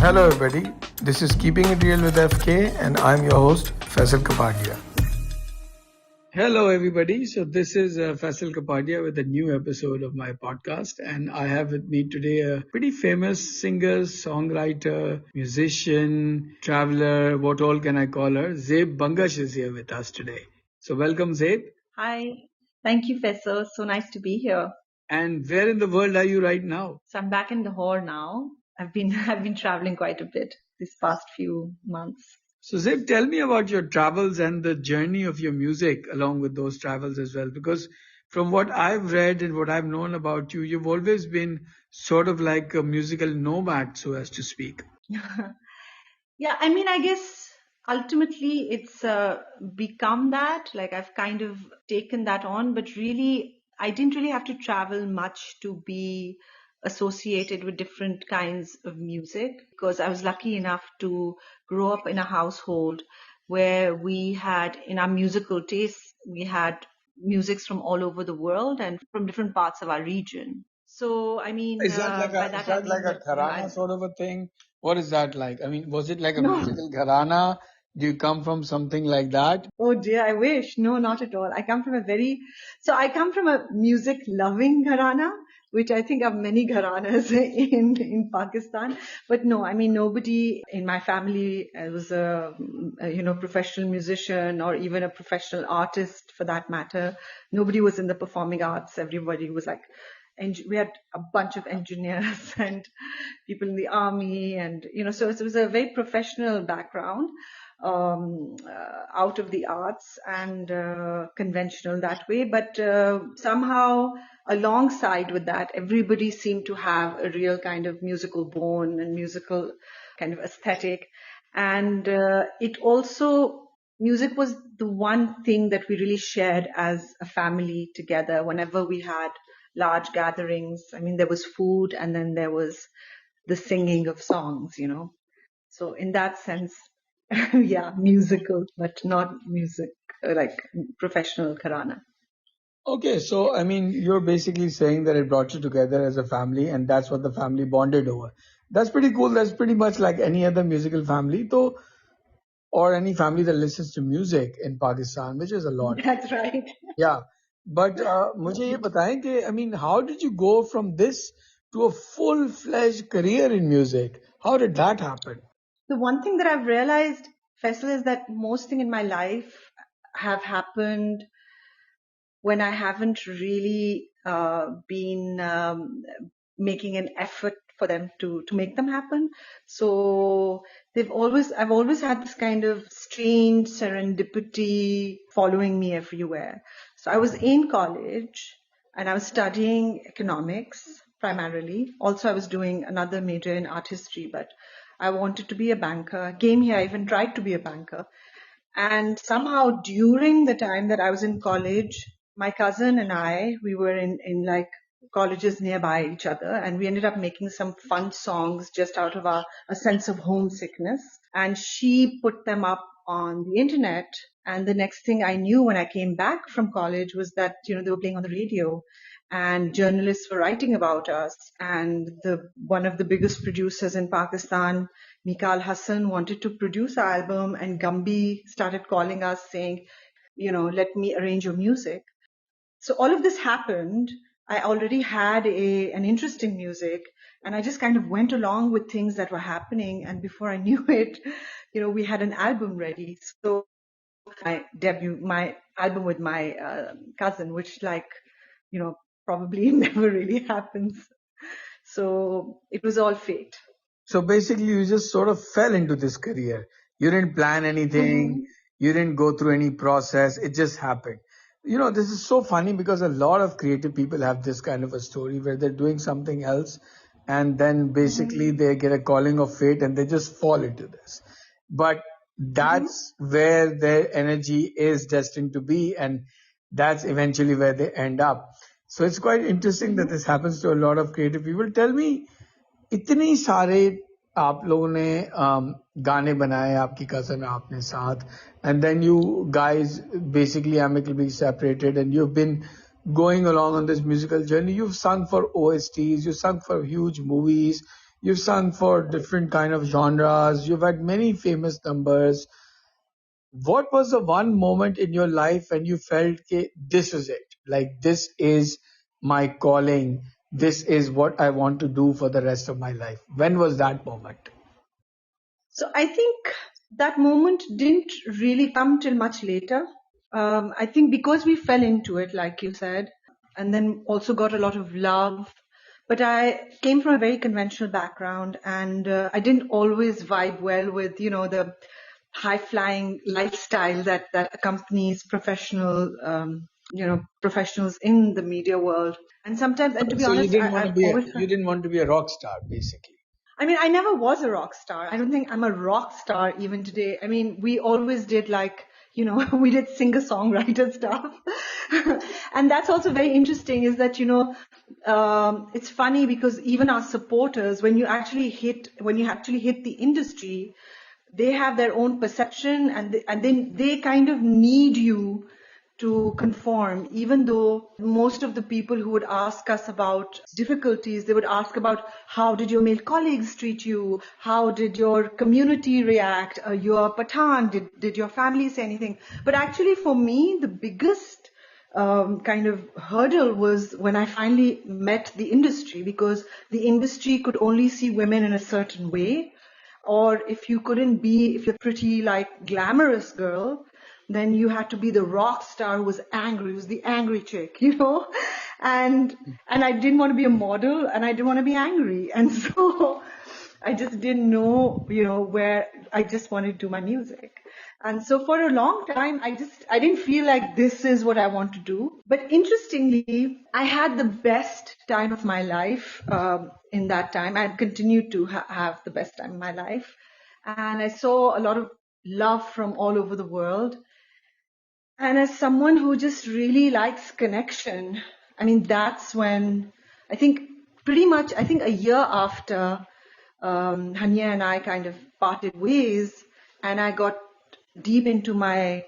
Hello, everybody. This is Keeping It Real with FK, and I'm your host, Faisal Kapadia. Hello, everybody. So, this is Faisal Kapadia with a new episode of my podcast. And I have with me today a pretty famous singer, songwriter, musician, traveler, what all can I call her? Zeb Bangash is here with us today. So, welcome, Zeb. Hi. Thank you, Faisal. So nice to be here. And where in the world are you right now? So I'm back in Lahore now. I've been traveling quite a bit these past few months. So, Zeb, tell me about your travels and the journey of your music along with those travels as well. Because from what I've read and what I've known about you, you've always been sort of like a musical nomad, so as to speak. Yeah, I guess ultimately it's become that. Like I've kind of taken that on, but really, I didn't really have to travel much to be associated with different kinds of music because I was lucky enough to grow up in a household where we had, in our musical tastes, we had musics from all over the world and from different parts of our region. So, Is that like a gharana sort of a thing? What is that like? I mean, was it like a No. musical gharana? Do you come from something like that? Oh dear, I wish. No, not at all. I come from a music loving gharana, which I think are many gharanas in Pakistan. But no, I mean, nobody in my family was a professional musician or even a professional artist for that matter. Nobody was in the performing arts. Everybody was like, and we had a bunch of engineers and people in the army and, so it was a very professional background. Out of the arts and conventional that way. But somehow, alongside with that, everybody seemed to have a real kind of musical bone and musical kind of aesthetic. And music was the one thing that we really shared as a family together whenever we had large gatherings. I mean, there was food and then there was the singing of songs, So in that sense, yeah, musical, but not music like professional gharana. Okay, so I mean, you're basically saying that it brought you together as a family, and that's what the family bonded over. That's pretty cool. That's pretty much like any other musical family, though, or any family that listens to music in Pakistan, which is a lot. That's right. Yeah, but मुझे ये बताएं कि I mean, how did you go from this to a full-fledged career in music? How did that happen? The one thing that I've realized, Faisal, is that most things in my life have happened when I haven't really been making an effort for them to make them happen. So I've always had this kind of strange serendipity following me everywhere. So I was in college and I was studying economics primarily. Also, I was doing another major in art history, but I wanted to be a banker. I came here, I even tried to be a banker. And somehow during the time that I was in college, my cousin and we were in like colleges nearby each other, and we ended up making some fun songs just out of a sense of homesickness. And she put them up on the internet. And the next thing I knew when I came back from college was that, they were playing on the radio and journalists were writing about us. And one of the biggest producers in Pakistan, Mikal Hassan, wanted to produce our album, and Gumby started calling us saying, let me arrange your music. So all of this happened. I already had an interest in music, and I just kind of went along with things that were happening. And before I knew it, we had an album ready. So my album with my cousin, which probably never really happens. So it was all fate. So basically, you just sort of fell into this career. You didn't plan anything. You didn't go through any process. It just happened. This is so funny because a lot of creative people have this kind of a story where they're doing something else and then basically they get a calling of fate and they just fall into this. But that's where their energy is destined to be, and that's eventually where they end up. So it's quite interesting that this happens to a lot of creative people. Tell me, इतने सारे आप लोगों ने गाने बनाए आपकी cousin आपने साथ, and then you guys basically amicably separated and you've been going along on this musical journey. You've sung for OSTs, you've sung for huge movies, You've sung for different kind of genres. You've had many famous numbers. What was the one moment in your life when you felt that this is it? Like this is my calling. This is what I want to do for the rest of my life. When was that moment? So I think that moment didn't really come till much later. I think because we fell into it, like you said, and then also got a lot of love. But I came from a very conventional background, and I didn't always vibe well with, the high flying lifestyle that accompanies professionals in the media world. And sometimes, and to be So you honest, didn't want to I've be always, you didn't want to be a rock star, basically. I mean, I never was a rock star. I don't think I'm a rock star even today. I mean, we always did like, we did singer-songwriter stuff. And that's also very interesting is that, it's funny because even our supporters, when you actually hit the industry, they have their own perception and then they kind of need you to conform, even though most of the people who would ask us about difficulties, they would ask about how did your male colleagues treat you? How did your community react? You're Pathan, did your family say anything? But actually for me, the biggest kind of hurdle was when I finally met the industry, because the industry could only see women in a certain way. Or if you're pretty like glamorous girl, then you had to be the rock star who was angry, who was the angry chick, and I didn't want to be a model and I didn't want to be angry. And so I just didn't know, where I just wanted to do my music. And so for a long time, I didn't feel like this is what I want to do. But interestingly, I had the best time of my life in that time. I continued to have the best time of my life. And I saw a lot of love from all over the world. And as someone who just really likes connection, I mean, that's when I think I think a year after Hania and I kind of parted ways, and I got deep into my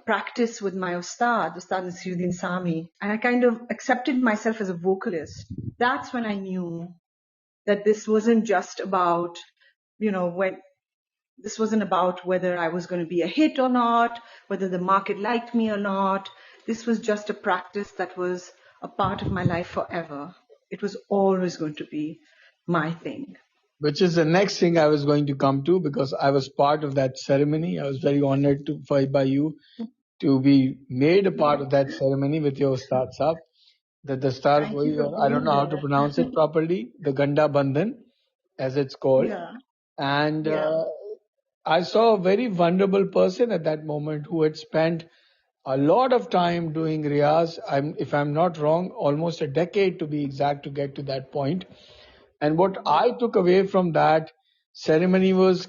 practice with my Ustad Nasiruddin Sami, and I kind of accepted myself as a vocalist. That's when I knew that this wasn't just about, when this wasn't about whether I was going to be a hit or not, whether the market liked me or not. This was just a practice that was a part of my life forever. It was always going to be my thing. Which is the next thing I was going to come to, because I was part of that ceremony. I was very honored by you to be made a part of that ceremony with your Ustad Sahab. The star, Thank you for I don't being know how to there. pronounce it properly, the Ganda Bandhan, as it's called. Yeah. And Yeah. I saw a very vulnerable person at that moment who had spent a lot of time doing riyaz. If I'm not wrong, almost a decade to be exact to get to that point. And what I took away from that ceremony was,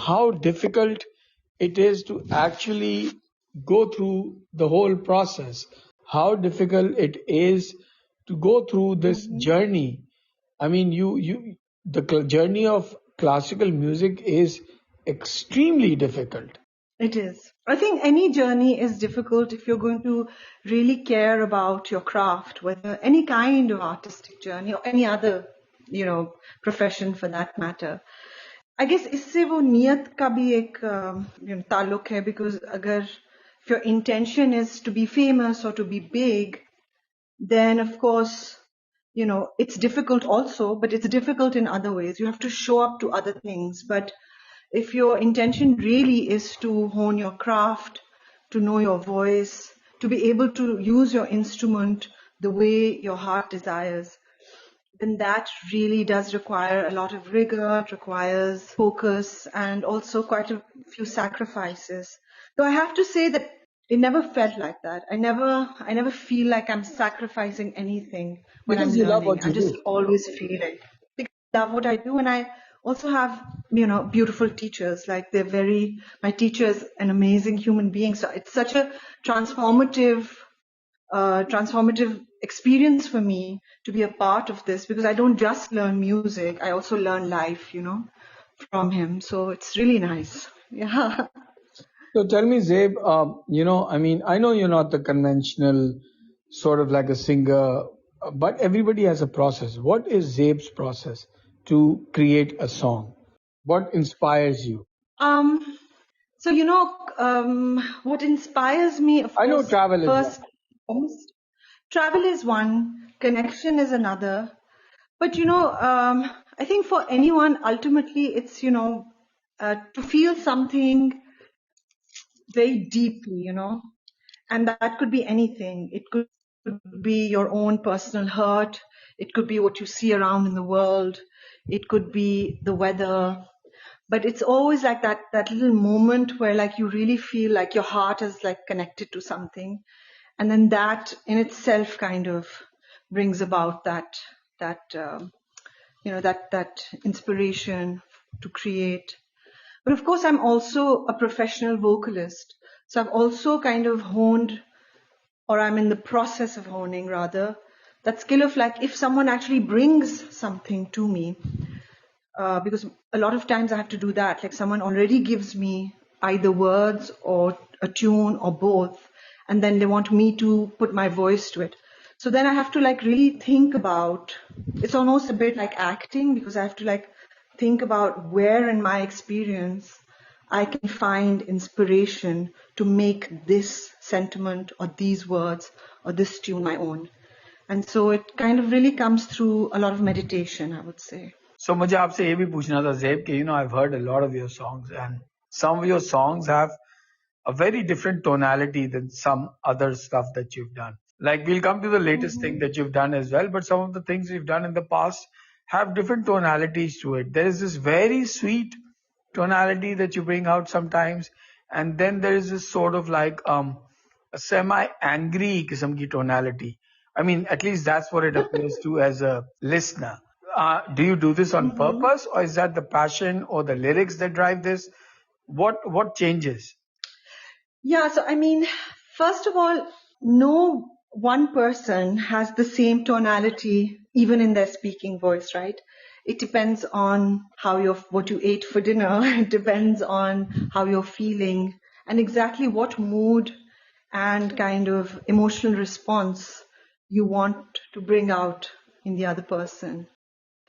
how difficult it is to actually go through the whole process. How difficult it is to go through this journey. I mean, the journey of classical music is extremely difficult. It is. I think any journey is difficult if you're going to really care about your craft, whether any kind of artistic journey or any other, profession for that matter. I guess इससे वो नियत का भी एक ताल्लुक है, because अगर if your intention is to be famous or to be big, then of course, it's difficult also, but it's difficult in other ways. You have to show up to other things. But if your intention really is to hone your craft, to know your voice, to be able to use your instrument the way your heart desires, then that really does require a lot of rigor. It requires focus and also quite a few sacrifices. So I have to say that it never felt like that. I never feel like I'm sacrificing anything when I'm Because you love learning. what I you just do. always feel like because I love what I do, and I also have beautiful teachers. Like my teacher is an amazing human being. So it's such a transformative experience for me to be a part of this, because I don't just learn music, I also learn life, from him. So it's really nice. Yeah. So tell me, Zeb, I mean, I know you're not the conventional sort of like a singer, but everybody has a process. What is Zeb's process? to create a song? What inspires you? Um, so what inspires me, of I know course, travel is one. first, foremost, travel is one, connection is another. But I think for anyone, ultimately, it's to feel something very deeply, and that could be anything. It could be your own personal hurt. It could be what you see around in the world. It could be the weather. But it's always like that little moment where like you really feel like your heart is like connected to something. And then that in itself kind of brings about that that inspiration to create. But of course, I'm also a professional vocalist. So I've also kind of honed, or I'm in the process of honing rather, that skill of like, if someone actually brings something to me, because a lot of times I have to do that, like someone already gives me either words or a tune or both, and then they want me to put my voice to it. So then I have to like really think about, it's almost a bit like acting, because I have to like think about where in my experience I can find inspiration to make this sentiment or these words or this tune my own. And so it kind of really comes through a lot of meditation, I would say. So मुझे आपसे ये भी पूछना था ज़ेब कि I've heard a lot of your songs and some of your songs have a very different tonality than some other stuff that you've done. Like we'll come to the latest thing that you've done as well, but some of the things you've done in the past have different tonalities to it. There is this very sweet tonality that you bring out sometimes, and then there is this sort of like a semi-angry kisam ki tonality. I mean, at least that's what it appears to as a listener. Do you do this on purpose, or is that the passion or the lyrics that drive this? What changes? Yeah, so I mean, first of all, no one person has the same tonality, even in their speaking voice, right? It depends on what you ate for dinner. It depends on how you're feeling and exactly what mood and kind of emotional response you want to bring out in the other person.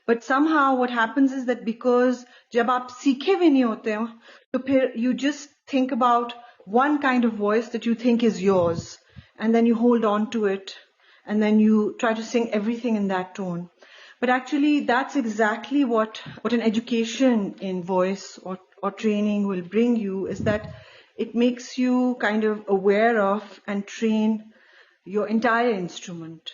But somehow what happens is that because जब आप सीखे भी नहीं होते हो, तो फिर you just think about one kind of voice that you think is yours, and then you hold on to it, and then you try to sing everything in that tone. But actually, that's exactly what an education in voice or training will bring you, is that it makes you kind of aware of and train your entire instrument.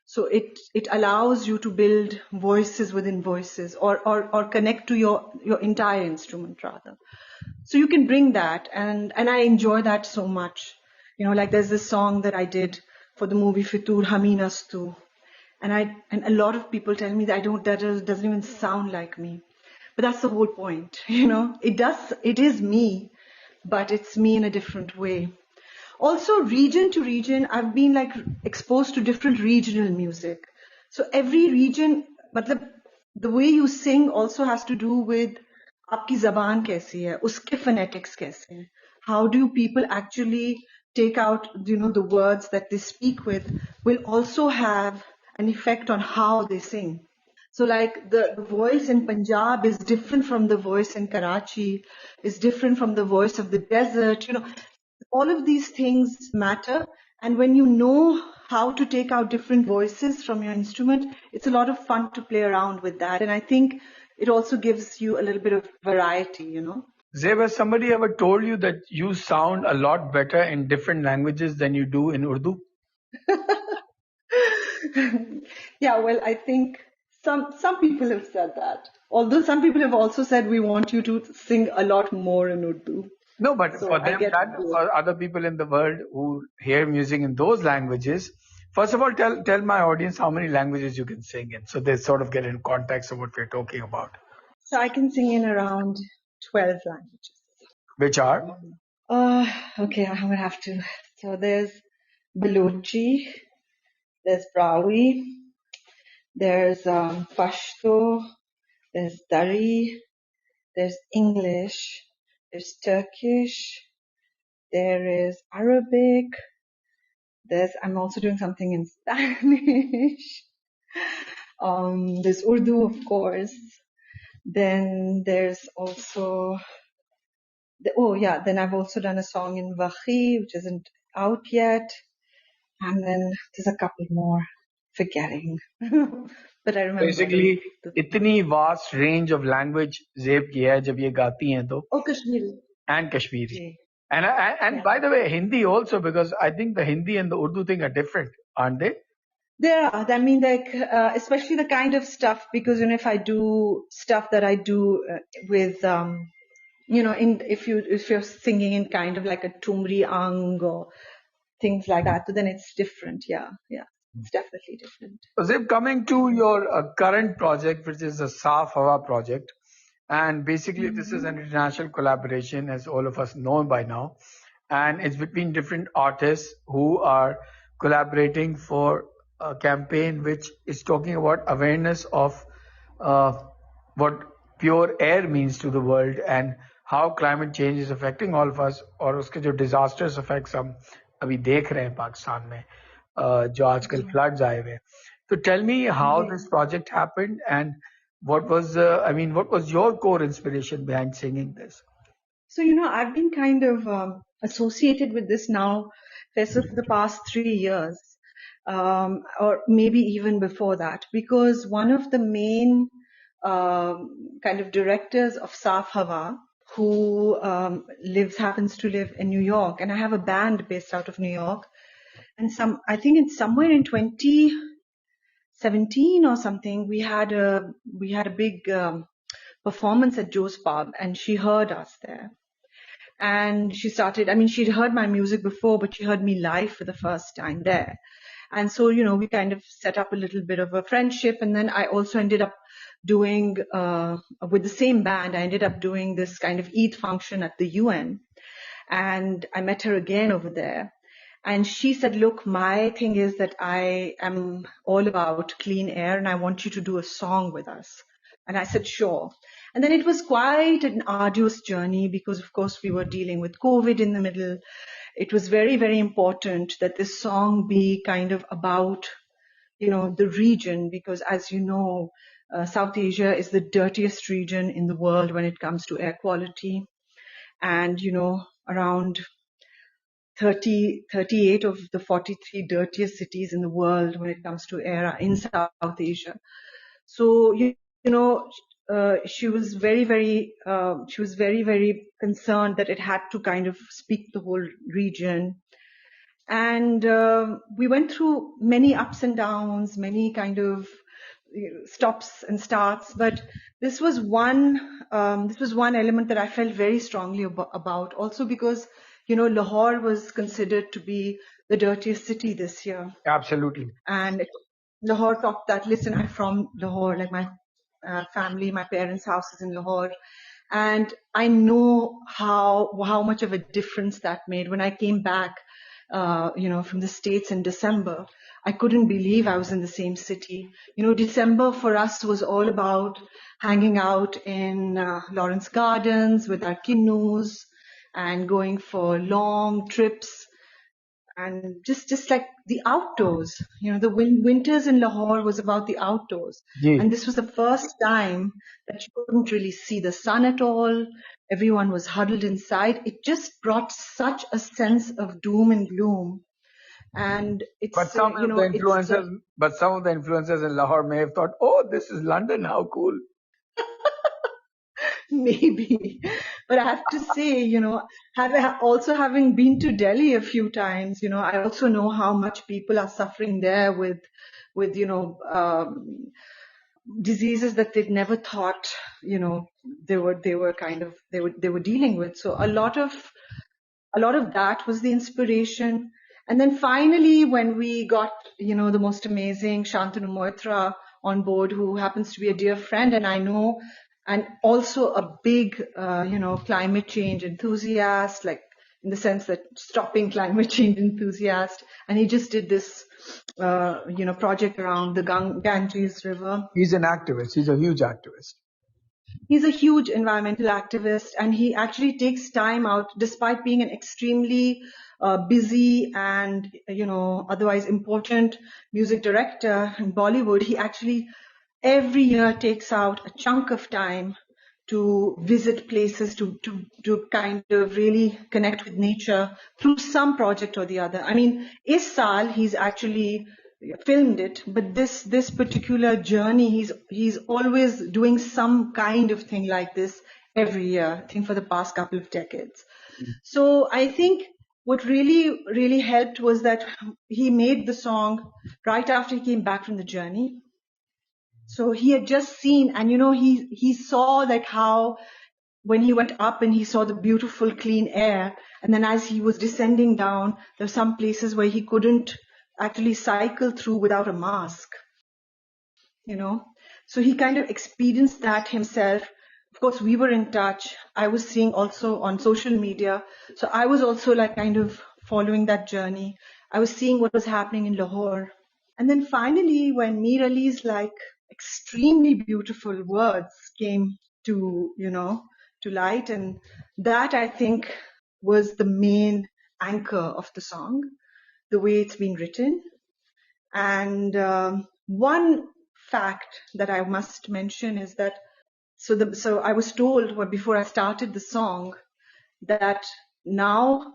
So it allows you to build voices within voices, or connect to your entire instrument rather. So you can bring that, and I enjoy that so much. Like there's this song that I did for the movie Fitur Haminastu, and a lot of people tell me that doesn't even sound like me. But that's the whole point, it is me, but it's me in a different way. Also, region to region, I've been like exposed to different regional music. So every region, matlab, the way you sing also has to do with आपकी ज़बान कैसी है, उसके phonetics कैसे हैं. How do people actually take out, the words that they speak with will also have an effect on how they sing. So like the voice in Punjab is different from the voice in Karachi, is different from the voice of the desert. All of these things matter. And when you know how to take out different voices from your instrument, it's a lot of fun to play around with that. And I think it also gives you a little bit of variety. Zeb, has somebody ever told you that you sound a lot better in different languages than you do in Urdu? Yeah, well, I think some people have said that. Although some people have also said we want you to sing a lot more in Urdu. No, but So for I them, get that both. for other people in the world who hear music in those languages, first of all, tell my audience how many languages you can sing in, so they sort of get in context of what we're talking about. So I can sing in around 12 languages. Which are? Okay, I'm gonna have to. So there's Balochi, there's Brahui, there's Pashto, there's Dari, there's English, there's Turkish, there is Arabic, I'm also doing something in Spanish. There's Urdu, of course. Then there's also, then I've also done a song in Vakhi, which isn't out yet. And then there's a couple more, forgetting. But I remember Basically, the इतनी vast range of language Zeb की है जब ये गाती हैं तो, Oh, Kashmiri. and Kashmiri. Ji. And Yeah. by the way, Hindi also, because I think the Hindi and the Urdu thing are different, aren't they? There are. I mean, like, especially the kind of stuff, because, if I do stuff that I do with, if you're singing in kind of like a Tumri Ang or things like that, then it's different. Yeah. It's definitely different. So Zeb, coming to your current project, which is the Saaf Hawa project, and basically this is an international collaboration, as all of us know by now, and it's between different artists who are collaborating for a campaign which is talking about awareness of uh, what pure air means to the world and how climate change is affecting all of us, और उसके जो disastrous effects हम अभी देख रहे हैं पाकिस्तान में, जो आजकल floods आए हुए हैं. So tell me how this project happened and what was your core inspiration behind singing this? So, I've been kind of associated with this now, Faisal, for the past 3 years, or maybe even before that, because one of the main kind of directors of Saaf Hawa, who happens to live in New York, and I have a band based out of New York, and I think it's somewhere in 2017 or something, we had a big performance at Joe's Pub, and she heard us there. And she'd heard my music before, but she heard me live for the first time there. And so, we kind of set up a little bit of a friendship. And then I also ended up doing, with the same band, I ended up doing this kind of Eid function at the UN. And I met her again over there. And she said, look, my thing is that I am all about clean air and I want you to do a song with us. And I said, sure. And then it was quite an arduous journey because, of course, we were dealing with COVID in the middle. It was very, very important that this song be kind of about, the region, because as you know, South Asia is the dirtiest region in the world when it comes to air quality. And, around 38 of the 43 dirtiest cities in the world when it comes to air are in South Asia. So, she was very, very concerned that it had to kind of speak the whole region. And we went through many ups and downs, many kind of stops and starts, but this was one element that I felt very strongly about. Also because Lahore was considered to be the dirtiest city this year. Absolutely. And Lahore topped that list, and I'm from Lahore, like my family, my parents' house is in Lahore. And I know how much of a difference that made. When I came back, from the States in December, I couldn't believe I was in the same city. December for us was all about hanging out in Lawrence Gardens with our kinnus and going for long trips. And just like the outdoors, the winters in Lahore was about the outdoors. Yeah. And this was the first time that you couldn't really see the sun at all. Everyone was huddled inside. It just brought such a sense of doom and gloom. And it's, But some of the influencers in Lahore may have thought, oh, this is London, how cool. Maybe, but I have to say, having been to Delhi a few times, I also know how much people are suffering there with diseases that they'd never thought, they were dealing with. So a lot of that was the inspiration. And then finally, when we got, the most amazing Shantanu Moitra on board, who happens to be a dear friend, and I know, and also a big, climate change enthusiast, like in the sense that stopping climate change enthusiast. And he just did this, project around the Ganges River. He's an activist. He's a huge activist. He's a huge environmental activist, and he actually takes time out, despite being an extremely busy and, otherwise important music director in Bollywood. He actually every year takes out a chunk of time to visit places, to kind of really connect with nature through some project or the other. I mean, is Saal, he's actually filmed it, but this particular journey, he's always doing some kind of thing like this every year, I think for the past couple of decades. So I think what really, really helped was that he made the song right after he came back from the journey. So he had just seen, and he saw like how when he went up and he saw the beautiful clean air, and then as he was descending down, there were some places where he couldn't actually cycle through without a mask, you know. So he kind of experienced that himself. Of course, we were in touch. I was seeing also on social media. So I was also like kind of following that journey. I was seeing what was happening in Lahore. And then finally, when Mir Ali's like extremely beautiful words came to, to light, and that I think was the main anchor of the song, the way it's been written. And one fact that I must mention is that so I was told before I started the song that now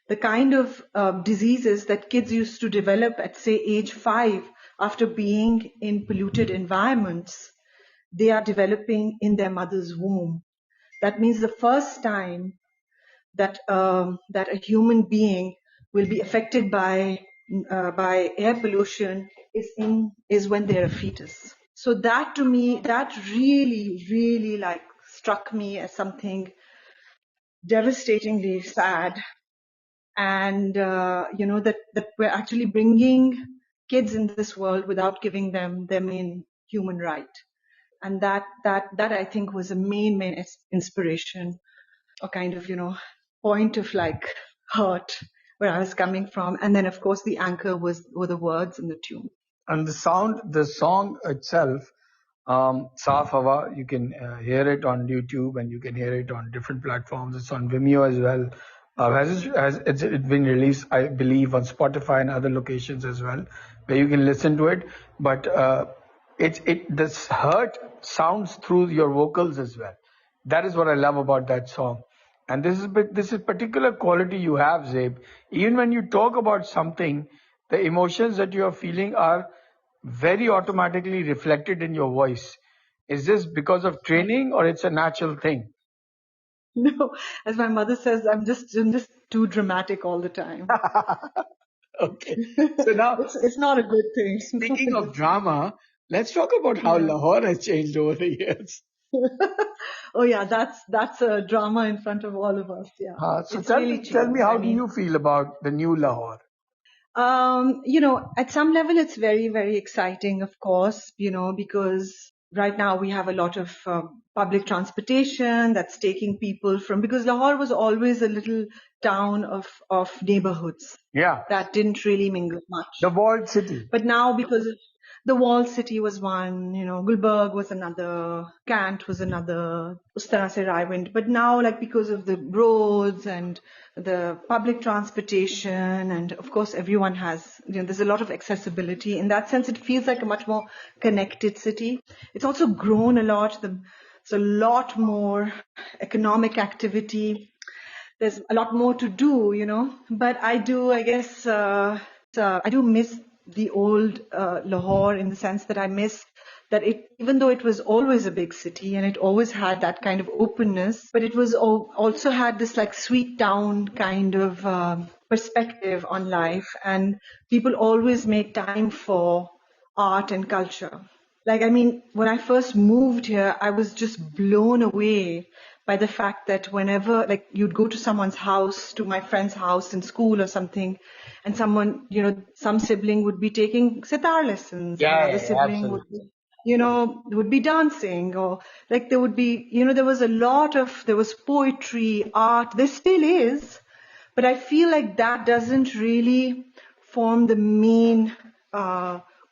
the kind of diseases that kids used to develop at say age 5 after being in polluted environments, they are developing in their mother's womb. That means the first time that that a human being will be affected by air pollution is when they're a fetus. So that to me, that really, really like struck me as something devastatingly sad. And, that we're actually bringing kids in this world without giving them their main human right. And that I think was a main inspiration, or kind of, point of like hurt where I was coming from. And then of course the anchor were the words and the tune. And the song itself, Saaf Hawa, you can hear it on YouTube and you can hear it on different platforms. It's on Vimeo as well. Has it been released, I believe, on Spotify and other locations as well, where you can listen to it. But this hurt sounds through your vocals as well. That is what I love about that song. And this is particular quality you have, Zeb. Even when you talk about something, the emotions that you are feeling are very automatically reflected in your voice. Is this because of training or it's a natural thing? No, as my mother says, I'm just too dramatic all the time. Okay. So now, it's not a good thing. speaking of drama, let's talk about how Lahore has changed over the years. Oh yeah, that's a drama in front of all of us. Yeah, So it's tell really me, tell me, changed. how do you feel about the new Lahore? At some level, it's very, very exciting, of course, because right now we have a lot of public transportation that's taking people from, because Lahore was always a little town of neighborhoods Yeah, that didn't really mingle much. the walled city. But now, because of the walled city was one, Gulberg was another, Kant was another, us tarah se Rai went. But now, like, because of the roads and the public transportation, and of course everyone has, there's a lot of accessibility. In that sense, it feels like a much more connected city. It's also grown a lot. There's a lot more economic activity. There's a lot more to do, but I do, I guess, I do miss the old Lahore, in the sense that I miss that even though it was always a big city and it always had that kind of openness, but it was also had this like sweet town kind of perspective on life, and people always make time for art and culture. Like, I mean, when I first moved here, I was just blown away by the fact that whenever, like, you'd go to someone's house, to my friend's house in school or something, and someone, some sibling would be taking sitar lessons, another sibling would be, would be dancing, or like there would be, there was there was poetry, art, there still is, but I feel like that doesn't really form the main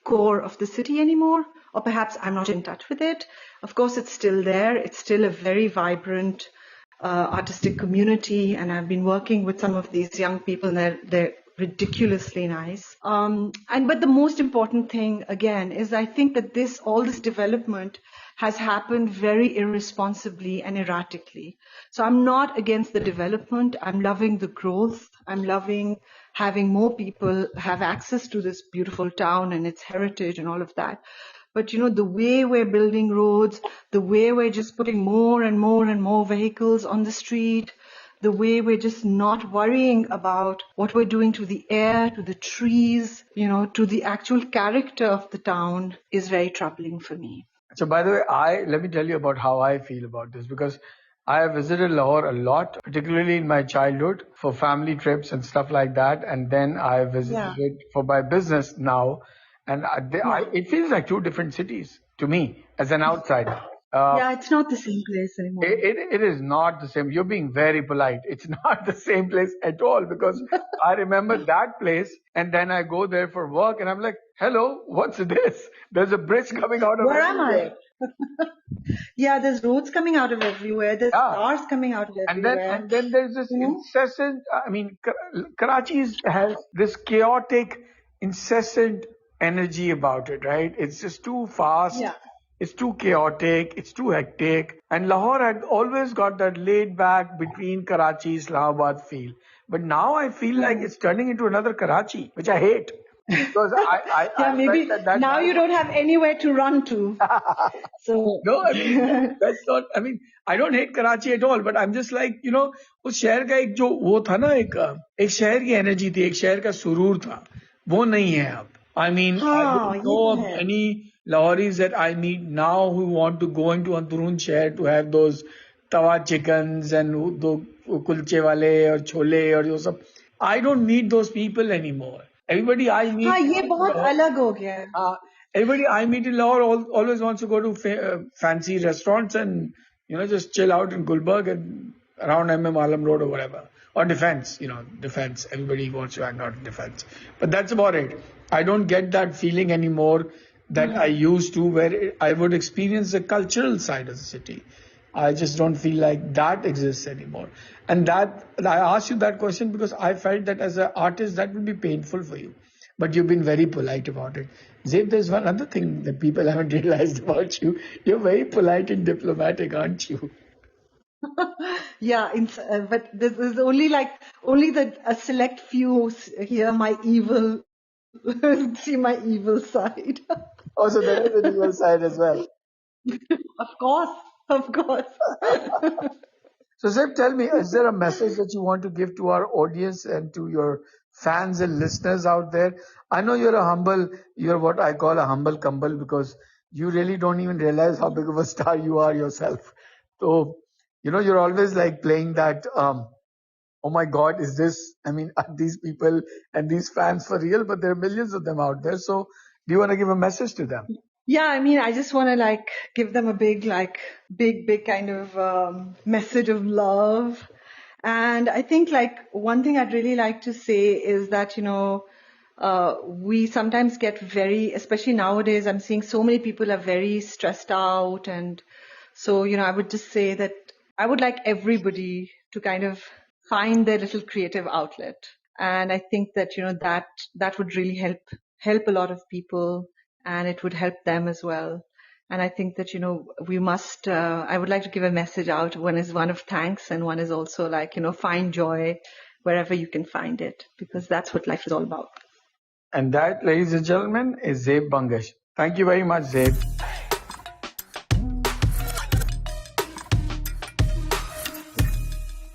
core of the city anymore, or perhaps I'm not in touch with it. Of course, it's still there. It's still a very vibrant artistic community, and I've been working with some of these young people, and they're ridiculously nice. But the most important thing again is I think that all this development has happened very irresponsibly and erratically. So I'm not against the development. I'm loving the growth. I'm loving having more people have access to this beautiful town and its heritage and all of that. But the way we're building roads, the way we're just putting more and more and more vehicles on the street, the way we're just not worrying about what we're doing to the air, to the trees, to the actual character of the town is very troubling for me. So, by the way, let me tell you about how I feel about this, because I have visited Lahore a lot, particularly in my childhood for family trips and stuff like that. And then I visited it for my business now. And it feels like two different cities to me as an outsider. It's not the same place anymore. It is not the same. You're being very polite. It's not the same place at all, because I remember that place and then I go there for work and I'm like, hello, what's this? There's a bridge coming out of Where everywhere. am I? Yeah, there's roads coming out of everywhere. There's cars coming out of everywhere. And then there's this incessant, Karachi has this chaotic, incessant energy about it, right? It's just too fast. Yeah. It's too chaotic. It's too hectic. And Lahore had always got that laid back between Karachi, Islamabad feel. But now I feel like it's turning into another Karachi, which I hate. Because maybe now you don't have anywhere to run to. So no, that's not. I don't hate Karachi at all, but I'm just like, उस शहर का एक जो वो था ना, एक शहर की एनर्जी थी, एक शहर का सुरूर था, वो नहीं है अब. I don't know of any Lahoris that I meet now who want to go into Andurun शहर to have those tawa chickens and the kulche wale or chole or वो सब. I don't meet those people anymore. Everybody I meet. ये बहुत अलग हो गया है. Everybody I meet in Lahore always wants to go to fancy restaurants and just chill out in Gulberg and around MM Alam Road or whatever, or Defense. Defense. Everybody wants to hang out in Defense, but that's about it. I don't get that feeling anymore that I used to, where I would experience the cultural side of the city. I just don't feel like that exists anymore. And that I asked you that question because I felt that as an artist that would be painful for you. But you've been very polite about it. Zeb, there's one other thing that people haven't realized about you. You're very polite and diplomatic, aren't you? But this is only a select few hear my evil, see my evil side. Also, there is an evil side as well. Of course. So, Zeb, tell me, is there a message that you want to give to our audience and to your fans and listeners out there? I know you're what I call a humble cumble, because you really don't even realize how big of a star you are yourself. So, you're always like playing that, oh my God, are these people and these fans for real? But there are millions of them out there. So do you want to give a message to them? Yeah, I just want to give them a big kind of message of love. And I think one thing I'd really like to say is that, we sometimes get especially nowadays, I'm seeing so many people are very stressed out. And so, I would just say that I would like everybody to kind of find their little creative outlet. And I think that, that would really help a lot of people, and it would help them as well. And I think that, we must, I would like to give a message out. One is one of thanks, and one is also find joy wherever you can find it, because that's what life is all about. And that, ladies and gentlemen, is Zeb Bangash. Thank you very much, Zeb.